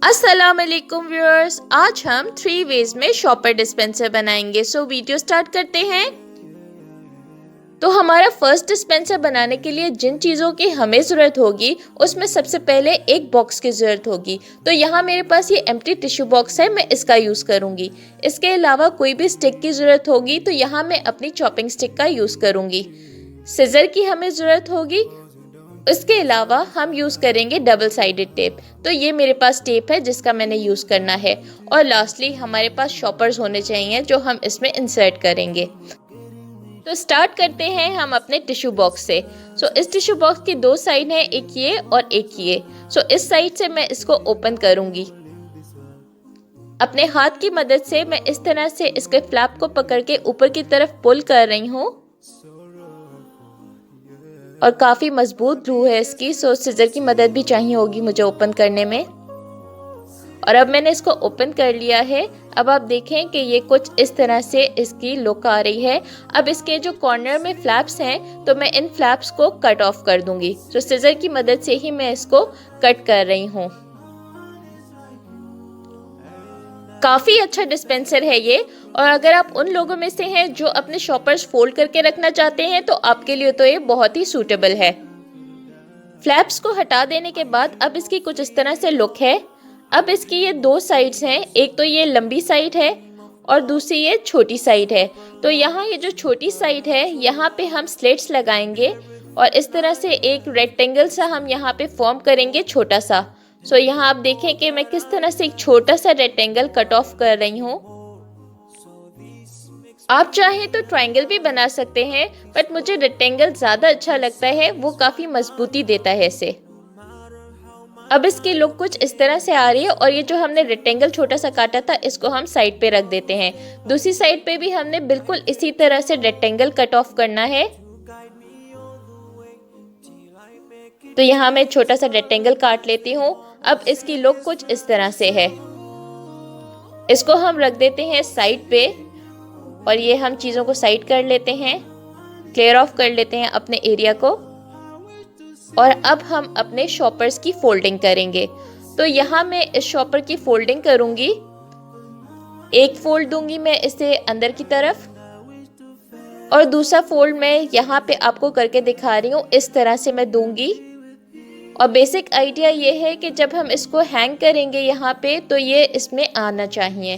अस्सलाम वालेकुम व्यूअर्स, आज हम 3 वेज में शॉपर डिस्पेंसर बनाएंगे। सो वीडियो स्टार्ट करते हैं। तो हमारा फर्स्ट डिस्पेंसर बनाने के लिए जिन चीज़ों की हमें ज़रूरत होगी उसमें सबसे पहले एक बॉक्स की ज़रूरत होगी। तो यहाँ मेरे पास ये एम्प्टी टिश्यू बॉक्स है, मैं इसका यूज़ करूँगी। इसके अलावा कोई भी स्टिक की ज़रूरत होगी तो यहाँ मैं अपनी चॉपिंग स्टिक का यूज़ करूँगी। सिजर की हमें ज़रूरत होगी। इसके अलावा हम यूज़ करेंगे डबल साइडेड टेप। तो ये मेरे पास टेप है जिसका मैंने यूज़ करना है। और लास्टली हमारे पास शॉपर्स होने चाहिए जो हम इसमें इंसर्ट करेंगे। तो स्टार्ट करते हैं हम अपने टिश्यू बॉक्स से। इस टिश्यू बॉक्स की 2 साइड हैं, एक ये और एक ये। इस साइड से मैं इसको ओपन करूंगी। अपने हाथ की मदद से मैं इस तरह से इसके फ्लैप को पकड़ के ऊपर की तरफ पुल कर रही हूँ। और काफ़ी मजबूत ग्लू है इसकी, सिजर की मदद भी चाहिए होगी मुझे ओपन करने में। और अब मैंने इसको ओपन कर लिया है। अब आप देखें कि ये कुछ इस तरह से इसकी लुक आ रही है। अब इसके जो कॉर्नर में फ्लैप्स हैं तो मैं इन फ्लैप्स को कट ऑफ कर दूंगी। सिजर की मदद से ही मैं इसको कट कर रही हूँ। काफ़ी अच्छा डिस्पेंसर है ये। और अगर आप उन लोगों में से हैं जो अपने शॉपर्स फोल्ड करके रखना चाहते हैं तो आपके लिए तो ये बहुत ही सूटेबल है। फ्लैप्स को हटा देने के बाद अब इसकी कुछ इस तरह से लुक है। अब इसकी ये 2 साइड्स हैं, एक तो ये लंबी साइड है और दूसरी ये छोटी साइड है। तो यहाँ ये जो छोटी साइड है यहाँ पे हम स्लिट्स लगाएंगे और इस तरह से एक रेक्टेंगल सा हम यहाँ पे फॉर्म करेंगे, छोटा सा। यहाँ आप देखें कि मैं किस तरह से एक छोटा सा रेक्टेंगल कट ऑफ कर रही हूँ। आप चाहें तो ट्रायंगल भी बना सकते हैं, बट मुझे रेक्टेंगल ज़्यादा अच्छा लगता है, वो काफ़ी मजबूती देता है इसे। अब इसकी लुक कुछ इस तरह से आ रही है। और ये जो हमने रेक्टेंगल छोटा सा काटा था इसको हम साइड पे रख देते हैं। दूसरी साइड पे भी हमने बिल्कुल इसी तरह से रेक्टेंगल कट ऑफ करना है। तो यहाँ मैं छोटा सा रेक्टेंगल काट लेती हूँ। अब इसकी लुक कुछ इस तरह से है। इसको हम रख देते हैं साइड पे और ये हम चीज़ों को साइड कर लेते हैं, क्लियर ऑफ कर लेते हैं अपने एरिया को। और अब हम अपने शॉपर्स की फोल्डिंग करेंगे। तो यहाँ मैं इस शॉपर की फोल्डिंग करूँगी। एक फोल्ड दूंगी मैं इसे अंदर की तरफ और दूसरा फोल्ड मैं यहाँ पे आपको करके दिखा रही हूँ, इस तरह से मैं दूंगी। और बेसिक आइडिया ये है कि जब हम इसको हैंग करेंगे यहाँ पे तो ये इसमें आना चाहिए।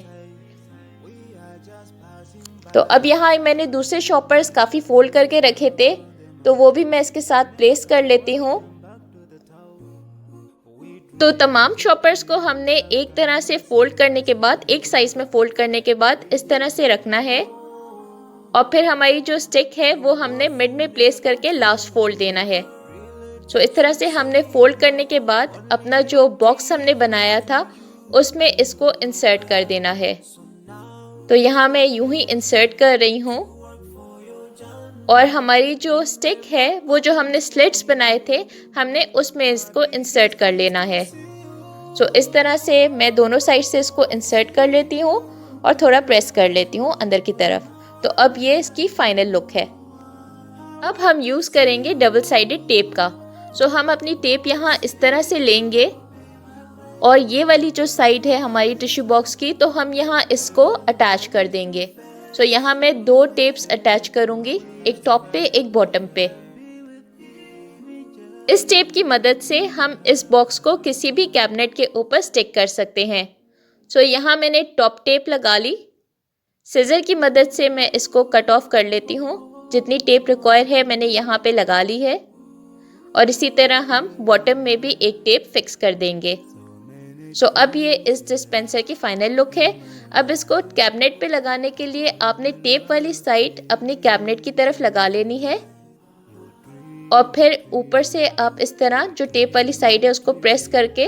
तो अब यहाँ मैंने दूसरे शॉपर्स काफ़ी फोल्ड करके रखे थे तो वो भी मैं इसके साथ प्लेस कर लेती हूँ। तो तमाम शॉपर्स को हमने एक तरह से फोल्ड करने के बाद, एक साइज में फोल्ड करने के बाद इस तरह से रखना है। और फिर हमारी जो स्टिक है वो हमने मिड में प्लेस करके लास्ट फोल्ड देना है। इस तरह से हमने फोल्ड करने के बाद अपना जो बॉक्स हमने बनाया था उसमें इसको इंसर्ट कर देना है। तो यहाँ मैं यूं ही इंसर्ट कर रही हूँ। और हमारी जो स्टिक है वो जो हमने स्लिट्स बनाए थे हमने उसमें इसको इंसर्ट कर लेना है। इस तरह से मैं दोनों साइड से इसको इंसर्ट कर लेती हूँ और थोड़ा प्रेस कर लेती हूँ अंदर की तरफ। तो अब ये इसकी फाइनल लुक है। अब हम यूज़ करेंगे डबल साइडेड टेप का। हम अपनी टेप यहाँ इस तरह से लेंगे और ये वाली जो साइड है हमारी टिश्यू बॉक्स की तो हम यहाँ इसको अटैच कर देंगे। यहाँ मैं 2 टेप्स अटैच करूँगी, एक टॉप पे एक बॉटम पे। इस टेप की मदद से हम इस बॉक्स को किसी भी कैबिनेट के ऊपर स्टिक कर सकते हैं। यहाँ मैंने टॉप टेप लगा ली। सिजर की मदद से मैं इसको कट ऑफ कर लेती हूँ। जितनी टेप रिक्वायर है मैंने यहाँ पे लगा ली है। और इसी तरह हम बॉटम में भी एक टेप फिक्स कर देंगे। अब ये इस डिस्पेंसर की फाइनल लुक है। अब इसको कैबिनेट पे लगाने के लिए आपने टेप वाली साइड अपनी कैबिनेट की तरफ लगा लेनी है और फिर ऊपर से आप इस तरह जो टेप वाली साइड है उसको प्रेस करके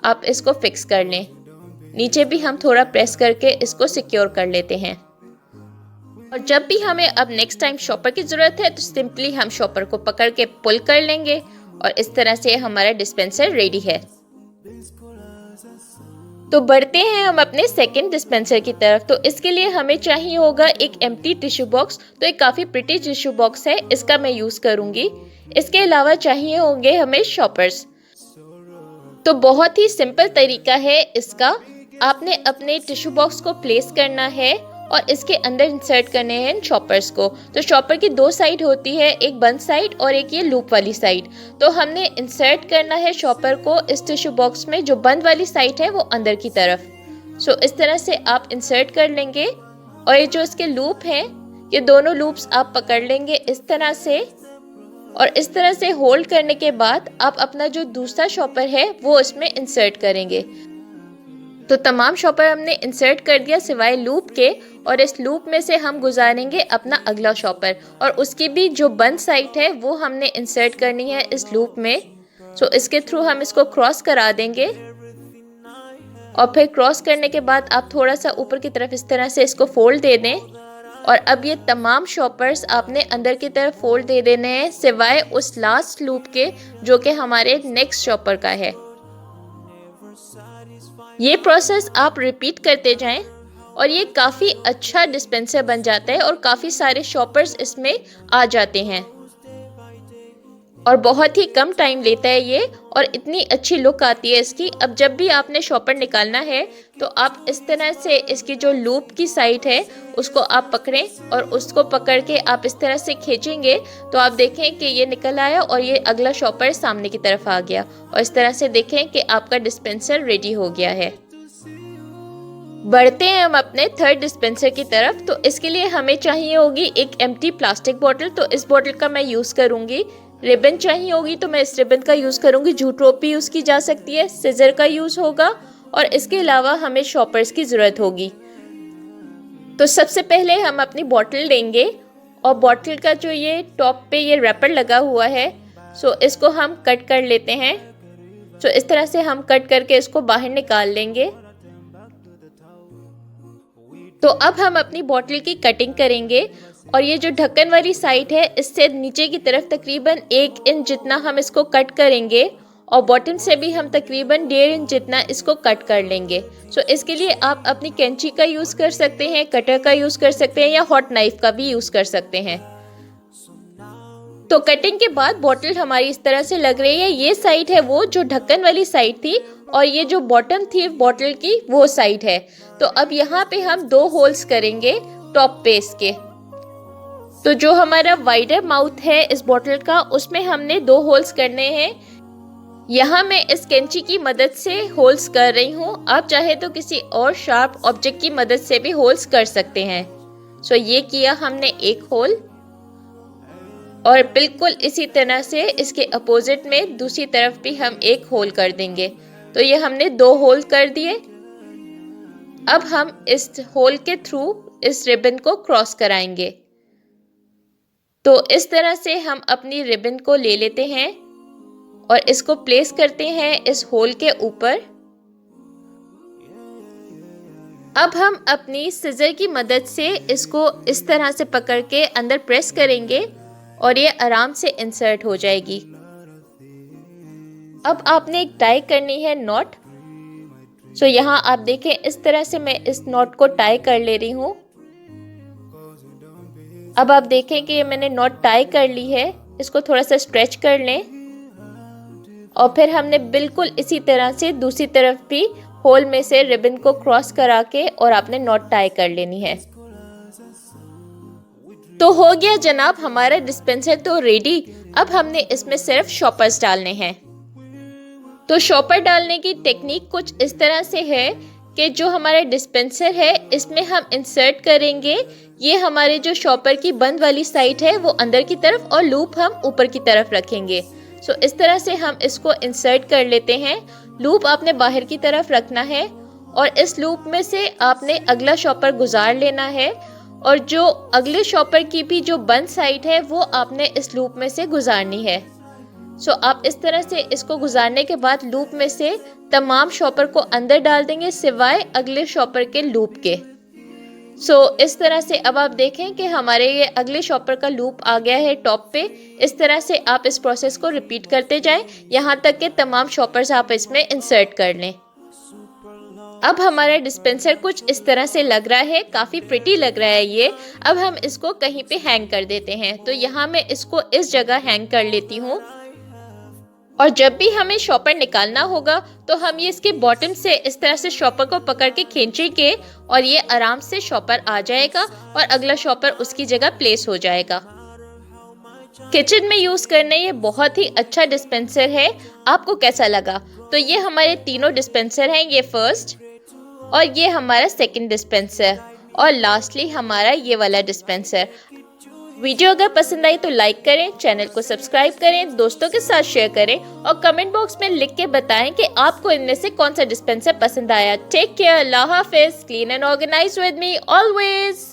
आप इसको फिक्स कर लें। नीचे भी हम थोड़ा प्रेस करके इसको सिक्योर कर लेते हैं। और जब भी हमें अब नेक्स्ट टाइम शॉपर की ज़रूरत है तो सिंपली हम शॉपर को पकड़ के पुल कर लेंगे और इस तरह से हमारा डिस्पेंसर रेडी है। तो बढ़ते हैं हम अपने सेकंड डिस्पेंसर की तरफ। तो इसके लिए हमें चाहिए होगा एक एम्प्टी टिश्यू बॉक्स। तो एक काफ़ी प्रिटी टिश्यू बॉक्स है, इसका मैं यूज़ करूँगी। इसके अलावा चाहिए होंगे हमें शॉपर्स। तो बहुत ही सिंपल तरीका है इसका। आपने अपने टिश्यू बॉक्स को प्लेस करना है और इसके अंदर इंसर्ट करने हैं चॉपर्स को। तो चॉपर की दो साइड होती है, एक बंद साइड और एक ये लूप वाली साइड। तो हमने इंसर्ट करना है चॉपर को इस टिश्यू बॉक्स में, जो बंद वाली साइड है वो अंदर की तरफ। सो इस तरह से आप इंसर्ट कर लेंगे और ये जो इसके लूप हैं, ये दोनों लूप्स आप पकड़ लेंगे इस तरह से, और इस तरह से होल्ड करने के बाद आप अपना जो दूसरा शॉपर है वो इसमें इंसर्ट करेंगे। तो तमाम शॉपर हमने इंसर्ट कर दिया सिवाय लूप के, और इस लूप में से हम गुजारेंगे अपना अगला शॉपर, और उसकी भी जो बंद साइड है वो हमने इंसर्ट करनी है इस लूप में। सो इसके थ्रू हम इसको क्रॉस करा देंगे, और फिर क्रॉस करने के बाद आप थोड़ा सा ऊपर की तरफ इस तरह से इसको फोल्ड दे दें। और अब ये तमाम शॉपर्स आपने अंदर की तरफ फोल्ड दे देने हैं सिवाय उस लास्ट लूप के जो कि हमारे नेक्स्ट शॉपर का है। ये प्रोसेस आप रिपीट करते जाएं और ये काफ़ी अच्छा डिस्पेंसर बन जाता है और काफ़ी सारे शॉपर्स इसमें आ जाते हैं, और बहुत ही कम टाइम लेता है ये, और इतनी अच्छी लुक आती है इसकी। अब जब भी आपने शॉपर निकालना है तो आप इस तरह से इसकी जो लूप की साइड है उसको आप पकड़ें, और उसको पकड़ के आप इस तरह से खींचेंगे तो आप देखें कि ये निकल आया और ये अगला शॉपर सामने की तरफ आ गया, और इस तरह से देखें कि आपका डिस्पेंसर रेडी हो गया है। बढ़ते हैं हम अपने थर्ड डिस्पेंसर की तरफ। तो इसके लिए हमें चाहिए होगी एक एम्प्टी प्लास्टिक बॉटल। तो इस बॉटल का मैं यूज़ करूँगी। रिबन चाहिए होगी तो मैं इस रिबन का यूज़ करूँगी। जूट रोप भी यूज़ की जा सकती है, सिजर का यूज़ होगा, और इसके अलावा हमें शॉपर्स की ज़रूरत होगी। तो सबसे पहले हम अपनी बॉटल लेंगे, और बॉटल का जो ये टॉप पे ये रैपर लगा हुआ है, सो इसको हम कट कर लेते हैं। सो इस तरह से हम कट करके इसको बाहर निकाल लेंगे। तो अब हम अपनी बॉटल की कटिंग करेंगे, और ये जो ढक्कन वाली साइड है इससे नीचे की तरफ तकरीबन 1 इंच जितना हम इसको कट करेंगे, और बॉटम से भी हम तकरीबन 1.5 इंच जितना इसको कट कर लेंगे। सो इसके लिए आप अपनी कैंची का यूज़ कर सकते हैं, कटर का यूज़ कर सकते हैं, या हॉट नाइफ का भी यूज़ कर सकते हैं। तो कटिंग के बाद बॉटल हमारी इस तरह से लग रही है। ये साइड है वो जो ढक्कन वाली साइड थी, और ये जो बॉटम थी बॉटल की वो साइड है। तो अब यहाँ पे हम 2 होल्स करेंगे टॉप पे इसके। तो जो हमारा वाइडर माउथ है इस बॉटल का, उसमें हमने 2 होल्स करने हैं। यहाँ मैं इस कैंची की मदद से होल्स कर रही हूँ। आप चाहे तो किसी और शार्प ऑब्जेक्ट की मदद से भी होल्स कर सकते हैं। सो ये किया हमने एक होल, और बिल्कुल इसी तरह से इसके अपोजिट में दूसरी तरफ भी हम एक होल कर देंगे। तो ये हमने 2 होल कर दिए। अब हम इस होल के थ्रू इस रिबन को क्रॉस कराएंगे। तो इस तरह से हम अपनी रिबन को ले लेते हैं और इसको प्लेस करते हैं इस होल के ऊपर। अब हम अपनी सिजर की मदद से इसको इस तरह से पकड़ के अंदर प्रेस करेंगे और ये आराम से इंसर्ट हो जाएगी। अब आपने एक टाई करनी है नॉट। सो यहाँ आप देखें इस तरह से मैं इस नॉट को टाई कर ले रही हूँ। अब आप देखें कि मैंने नॉट टाई कर ली है। इसको थोड़ा सा स्ट्रेच कर लें और फिर हमने बिल्कुल इसी तरह से दूसरी तरफ भी होल में से रिबन को क्रॉस करा के और आपने नॉट टाई कर लेनी है। तो हो गया जनाब हमारा डिस्पेंसर तो रेडी। अब हमने इसमें सिर्फ शॉपर्स डालने हैं। तो शॉपर डालने की टेक्निक कुछ इस तरह से है कि जो हमारा डिस्पेंसर है इसमें हम इंसर्ट करेंगे। ये हमारे जो शॉपर की बंद वाली साइड है वो अंदर की तरफ और लूप हम ऊपर की तरफ रखेंगे। सो इस तरह से हम इसको इंसर्ट कर लेते हैं। लूप आपने बाहर की तरफ रखना है और इस लूप में से आपने अगला शॉपर गुजार लेना है और जो अगले शॉपर की भी जो बंद साइड है वो आपने इस लूप में से गुजारनी है। सो आप इस तरह से इसको गुजारने के बाद लूप में से तमाम शॉपर को अंदर डाल देंगे सिवाय अगले शॉपर के लूप के। सो इस तरह से अब आप देखें कि हमारे ये अगले शॉपर का लूप आ गया है टॉप पे। इस तरह से आप इस प्रोसेस को रिपीट करते जाएं यहाँ तक कि तमाम शॉपर्स आप इसमें इंसर्ट कर लें। अब हमारा डिस्पेंसर कुछ इस तरह से लग रहा है, काफ़ी प्रिटी लग रहा है ये। अब हम इसको कहीं पे हैंग कर देते हैं। तो यहाँ मैं इसको इस जगह हैंग कर लेती हूँ। और जब भी हमें शॉपर निकालना होगा तो हम ये इसके बॉटम से इस तरह से शॉपर को पकड़ के खींचेंगे और ये आराम से शॉपर आ जाएगा और अगला शॉपर उसकी जगह प्लेस हो जाएगा। किचन में यूज करने ये बहुत ही अच्छा डिस्पेंसर है। आपको कैसा लगा? तो ये हमारे तीनों डिस्पेंसर हैं, ये फर्स्ट और ये हमारा सेकंड डिस्पेंसर और लास्टली हमारा ये वाला डिस्पेंसर। वीडियो अगर पसंद आई तो लाइक करें, चैनल को सब्सक्राइब करें, दोस्तों के साथ शेयर करें और कमेंट बॉक्स में लिख के बताएं कि आपको इनमें से कौन सा डिस्पेंसर पसंद आया। टेक केयर, अल्लाह हाफिज, clean and organise with me always.